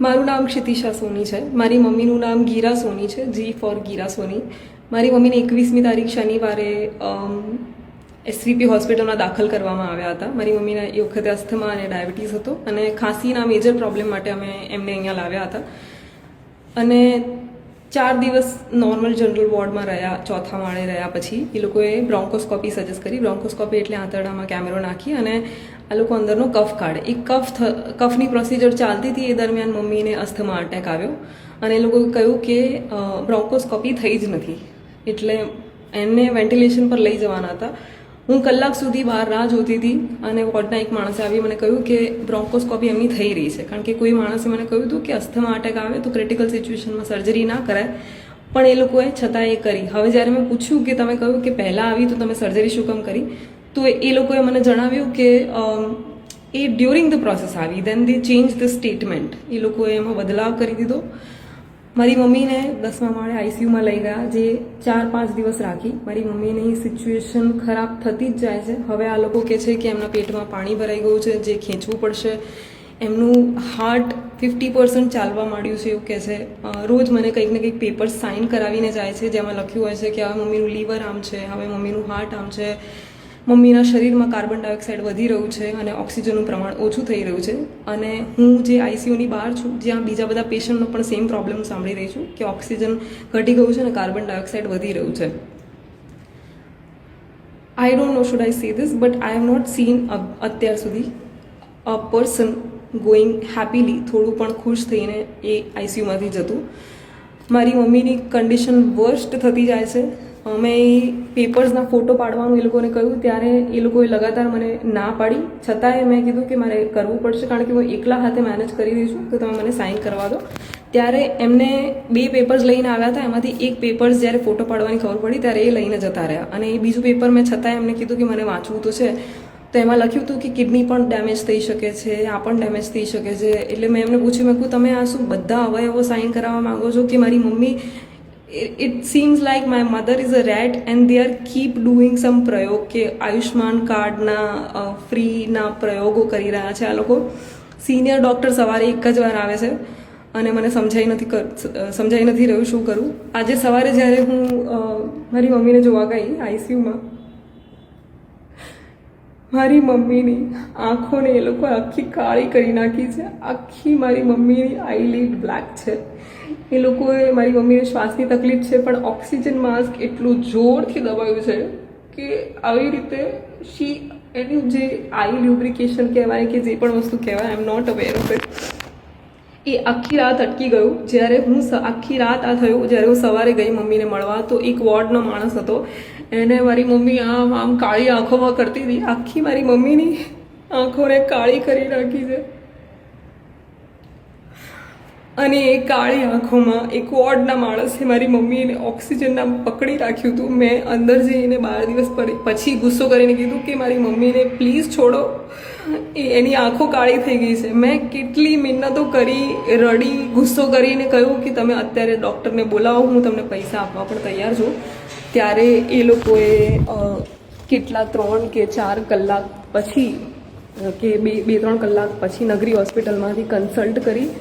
મારું નામ ક્ષિતિશા સોની છે. મારી મમ્મીનું નામ ગીરા સોની છે. જી ફોર ગીરા સોની. મારી મમ્મીને 21મી તારીખ શનિવારે એસવીપી હોસ્પિટલમાં દાખલ કરવામાં આવ્યા હતા. મારી મમ્મીને એ વખતે અસ્થમા અને ડાયાબિટીસ હતો અને ખાંસીના મેજર પ્રોબ્લેમ માટે અમે એમને અહીંયા લાવ્યા હતા અને 4 દિવસ નોર્મલ જનરલ વોર્ડમાં રહ્યા. ચોથા માળે રહ્યા પછી એ લોકોએ બ્રોન્કોસ્કોપી સજેસ્ટ કરી. બ્રોન્કોસ્કોપી એટલે આંતરડામાં કેમેરો નાખી અને આ લોકો અંદરનો કફ કાઢે. એ કફની પ્રોસિજર ચાલતી હતી એ દરમિયાન મમ્મીને અસ્થમા અટેક આવ્યો અને એ લોકોએ કહ્યું કે બ્રોન્કોસ્કોપી થઈ જ નથી એટલે એમને વેન્ટિલેશન પર લઈ જવાના હતા. હું કલાક સુધી બહાર રાહ જોતી હતી અને વોર્ડના એક માણસે આવી મને કહ્યું કે બ્રોન્કોસ્કોપી એમની થઈ રહી છે, કારણ કે કોઈ માણસે મને કહ્યું હતું કે અસ્થમા અટેક આવે તો ક્રિટિકલ સિચ્યુએશનમાં સર્જરી ના કરાય, પણ એ લોકોએ છતાં એ કરી. હવે જ્યારે મેં પૂછ્યું કે તમે કહ્યું કે પહેલાં આવી તો તમે સર્જરી શું કામ કરી, તો એ લોકોએ મને જણાવ્યું કે એ ડ્યુરિંગ ધ પ્રોસેસ આવી, દેન દે ચેન્જ ધ સ્ટેટમેન્ટ. એ લોકોએ એમાં બદલાવ કરી દીધો. મારી મમ્મીને 10મા માળે આઈસીયુમાં લઈ ગયા, જે 4-5 દિવસ રાખી. મારી મમ્મીની સિચ્યુએશન ખરાબ થતી જ જાય છે. હવે આ લોકો કહે છે કે એમના પેટમાં પાણી ભરાઈ ગયું છે, જે ખેંચવું પડશે. એમનું હાર્ટ 50% ચાલવા માંડ્યું છે એવું કહે છે. રોજ મને કંઈક ને કંઈક પેપર્સ સાઇન કરાવીને જાય છે જેમાં લખ્યું હોય છે કે હવે મમ્મીનું લીવર આમ છે, હવે મમ્મીનું હાર્ટ આમ છે, મમ્મીના શરીરમાં કાર્બન ડાયોક્સાઇડ વધી રહ્યું છે અને ઓક્સિજનનું પ્રમાણ ઓછું થઈ રહ્યું છે. અને હું જે આઈસીયુની બહાર છું, જ્યાં બીજા બધા પેશન્ટનો પણ સેમ પ્રોબ્લેમ સાંભળી રહી છું કે ઓક્સિજન ઘટી ગયું છે અને કાર્બન ડાયોક્સાઇડ વધી રહ્યું છે. I don't know should I say this, but I have not seen અત્યાર સુધી અ પર્સન ગોઈંગ હેપીલી, થોડું પણ ખુશ થઈને એ આઈસીયુમાંથી જતું. મારી મમ્મીની કન્ડિશન વર્સ્ટ થતી જાય છે. મેં એ પેપર્સના ફોટો પાડવાનું એ લોકોને કહ્યું ત્યારે એ લોકોએ લગાતાર મને ના પાડી, છતાંય મેં કીધું કે મારે કરવું પડશે, કારણ કે હું એકલા હાથે મેનેજ કરી રહી છું, તો તમે મને સાઇન કરવા દો. ત્યારે એમને 2 પેપર્સ લઈને આવ્યા હતા. એમાંથી એક પેપર્સ જ્યારે ફોટો પાડવાની ખબર પડી ત્યારે એ લઈને જતા રહ્યા અને એ બીજું પેપર મેં છતાંય એમને કીધું કે મને વાંચવું તો છે. તો એમાં લખ્યું હતું કે કિડની પણ ડેમેજ થઈ શકે છે, આ પણ ડેમેજ થઈ શકે છે. એટલે મેં એમને પૂછ્યું, મેં કહ્યું તમે આ શું બધા અવયવો સાઇન કરાવવા માંગો છો કે મારી mummy, it seems like my mother is a rat and they are keep doing some પ્રયોગ કે આયુષ્માન કાર્ડના ફ્રીના પ્રયોગો કરી રહ્યા છે આ લોકો. સિનિયર ડૉક્ટર સવારે એક જ વાર આવે છે અને મને સમજાઈ નથી રહ્યું શું કરું. આજે સવારે જ્યારે હું મારી મમ્મીને જોવા ગઈ આઈસીયુમાં, મારી મમ્મીની આંખોને એ લોકો આખી કાળી કરી નાખી છે. આખી મારી મમ્મીની આઈલિડ બ્લેક છે. એ લોકોએ મારી મમ્મીને શ્વાસની તકલીફ છે, પણ ઓક્સિજન માસ્ક એટલું જોરથી દબાયું છે કે આવી રીતે એનું જે આઈ લ્યુબ્રિકેશન કહેવાય કે જે પણ વસ્તુ કહેવાય, I am not aware of it, એ આખી રાત અટકી ગયું. જ્યારે હું આખી રાત આ થયું, જ્યારે હું સવારે ગઈ મમ્મીને મળવા, તો એક વોર્ડનો માણસ હતો, એને મારી મમ્મી આમ કાળી આંખોમાં કરતી હતી. આખી મારી મમ્મીની આંખોને કાળી કરી નાખી છે અને એ કાળી આંખોમાં એક વોર્ડના માણસે મારી મમ્મીને ઓક્સિજનના પકડી રાખ્યું હતું. મેં અંદર જઈને 12 દિવસ પછી ગુસ્સો કરીને કીધું કે મારી મમ્મીને પ્લીઝ છોડો, એની આંખો કાળી થઈ ગઈ છે. મેં કેટલી મહેનતો કરી, રડી, ગુસ્સો કરીને કહ્યું કે તમે અત્યારે ડૉક્ટરને બોલાવો, હું તમને પૈસા આપવા પણ તૈયાર છું. ત્યારે એ લોકોએ કેટલા 3 કે 4 કલાક પછી કે 2-3 કલાક પછી નગરી હોસ્પિટલમાંથી કન્સલ્ટ કરી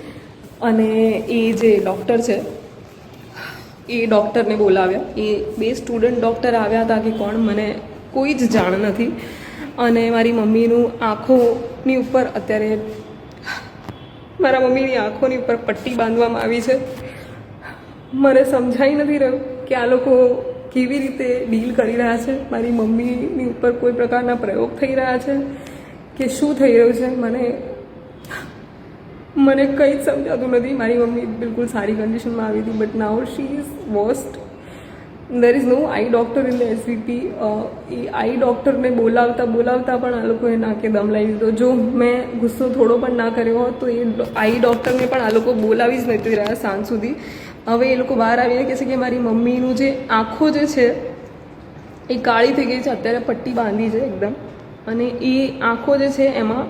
અને એ જે ડૉક્ટર છે એ ડૉક્ટરને બોલાવ્યા. એ 2 સ્ટુડન્ટ ડૉક્ટર આવ્યા હતા કે કોણ, મને કોઈ જ જાણ નથી. અને મારી મમ્મીનું આંખોની ઉપર અત્યારે મારા મમ્મીની આંખોની ઉપર પટ્ટી બાંધવામાં આવી છે. મને સમજાઈ નથી રહ્યું કે આ લોકો કેવી રીતે ડીલ કરી રહ્યા છે. મારી મમ્મીની ઉપર કોઈ પ્રકારના પ્રયોગ થઈ રહ્યા છે કે શું થઈ રહ્યું છે, મને કંઈ જ સમજાતું નથી. મારી મમ્મી બિલકુલ સારી કન્ડિશનમાં આવી હતી, but now she is worst. There is no I doctor in the SVP. એ આઈ ડૉક્ટરને બોલાવતા પણ આ લોકોએ નાકે દમ લઈ દીધો. જો મેં ગુસ્સો થોડો પણ ના કર્યો હોત તો એ આઈ ડૉક્ટરને પણ આ લોકો બોલાવી જ નથી રહ્યા સાંજ સુધી. હવે એ લોકો બહાર આવીને કહે છે કે મારી મમ્મીનું જે આંખો જે છે એ કાળી થઈ ગઈ છે, અત્યારે પટ્ટી બાંધી છે એકદમ, અને એ આંખો જે છે એમાં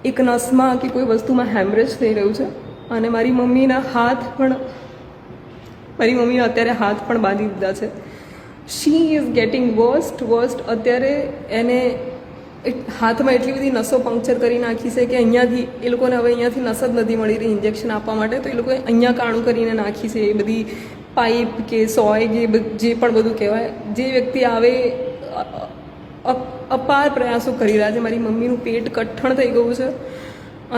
એક નસમાં કે કોઈ વસ્તુમાં હેમરેજ થઈ રહ્યું છે. અને મારી મમ્મીએ અત્યારે હાથ પણ બાંધી દીધા છે. She is getting worst. અત્યારે એને હાથમાં એટલી બધી નસો પંક્ચર કરી નાખી છે કે અહીંયાથી એ લોકોને હવે અહીંયાથી નસ જ નથી મળી રહી ઇન્જેક્શન આપવા માટે, તો એ લોકોએ અહીંયા કાણું કરીને નાખી છે એ બધી પાઇપ કે સોય કે જે પણ બધું કહેવાય. જે વ્યક્તિ આવે અપાર પ્રયાસો કરી રહ્યા છે. મારી મમ્મીનું પેટ કઠણ થઈ ગયું છે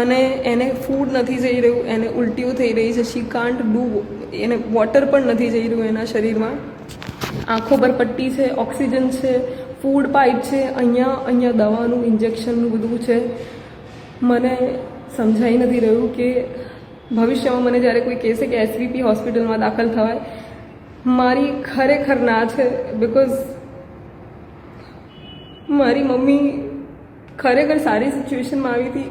અને એને ફૂડ નથી જઈ રહ્યું, એને ઉલટીઓ થઈ રહી છે. શી કાન્ટ ડુ, એને વોટર પણ નથી જઈ રહ્યું એના શરીરમાં. આંખો પર પટ્ટી છે, ઓક્સિજન છે, ફૂડ પાઇપ છે, અહીંયા દવાનું ઇન્જેક્શનનું બધું છે. મને સમજાઈ નથી રહ્યું કે ભવિષ્યમાં મને જ્યારે કોઈ કહેશે કે એસવીપી હોસ્પિટલમાં દાખલ થવાય, મારી ખરેખર ના છે. બિકોઝ મારી મમ્મી ખરેખર સારી સિચ્યુએશનમાં આવી હતી.